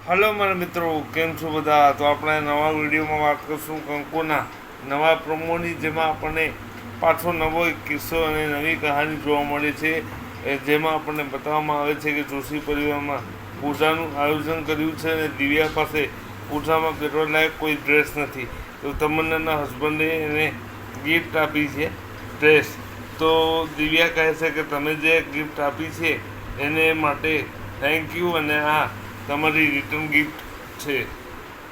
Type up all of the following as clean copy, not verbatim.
Hello મારા મિત્રો, કેમ છો બધા? તો આપણે નવા વિડીયોમાં વાત કરીશું કંકુના નવા પ્રોમોની, જેમાં આપણને પાછો નવો એક કિસ્સો અને નવી કહાની જોવા મળે છે. જેમાં આપણને બતાવવામાં આવે છે કે જોશી પરિવારમાં પૂજાનું આયોજન કર્યું છે અને દિવ્યા પાસે પૂજામાં પહેરવા લાયક કોઈ ડ્રેસ નથી. તો તમન્નાના હસબન્ડે એને ગિફ્ટ આપી છે, ડ્રેસ. તો દિવ્યા કહે છે કે તમે જે ગિફ્ટ આપી છે એને માટે થેન્ક યુ, અને આ તમારી રિટર્ન ગિફ્ટ છે.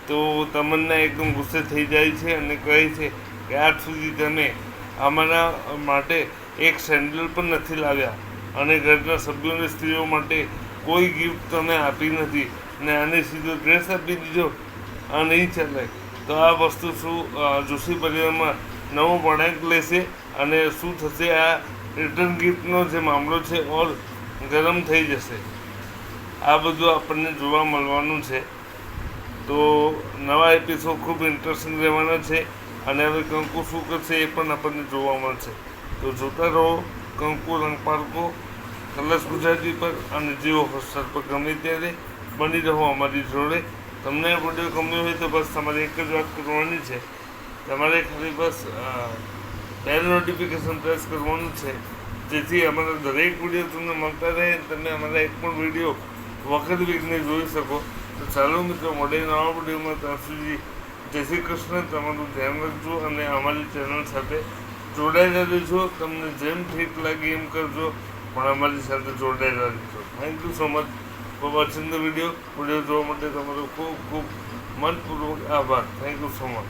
તો તમન્ના એકદમ ગુસ્સે થઈ જાય છે અને કહે છે કે આજ સુધી તમે અમારા માટે એક સેન્ડલ પણ નથી લાવ્યા અને ઘરના સભ્યોને સ્ત્રીઓ માટે કોઈ ગિફ્ટ તમે આપી નથી, ને આને સીધો ડ્રેસ આપી દીધો. આ નહીં ચાલે. તો આ વસ્તુ શું જોશી પરિવારમાં નવો વળાંક લેશે અને શું થશે? આ રિટર્ન ગિફ્ટનો જે મામલો છે ઓર ગરમ થઈ જશે. આ બધું આપણને જોવા મળવાનું છે. તો નવા એપિસોડ ખૂબ ઇન્ટરેસ્ટિંગ રહેવાના છે અને હવે કંકુ શું કરશે એ પણ આપણને જોવા મળશે. તો જોતા રહો કંકુ રંગપારકો કલર્સ ગુજરાતી પર અને જીઓ હોટસ્ટાર પર. ગમે ત્યારે બની રહો અમારી જોડે. તમને આ વિડીયો ગમ્યો હોય તો બસ તમારે એક જ વાત કરવાની છે. તમારે ખાલી બસ બેલ નોટિફિકેશન પ્રેસ કરવાનું છે, જેથી અમારા દરેક વિડીયો તમને મળતા રહે. તમે અમારા એક પણ વિડીયો વખત વીકને જોઈ શકો. તો ચાલો મિત્રો, મળે નવા વિડીયોમાં. ત્યાં સુધી જય શ્રી કૃષ્ણ. તમારું ધ્યાન રાખજો અને અમારી ચેનલ સાથે જોડાયેલા રહેજો. તમને જેમ ઠીક લાગે એમ કરજો, પણ અમારી સાથે જોડાયેલા રહેજો. Thank you so much for watching the video. Video જોવા માટે તમારો ખૂબ ખૂબ મનપૂર્વક આભાર. Thank you so much.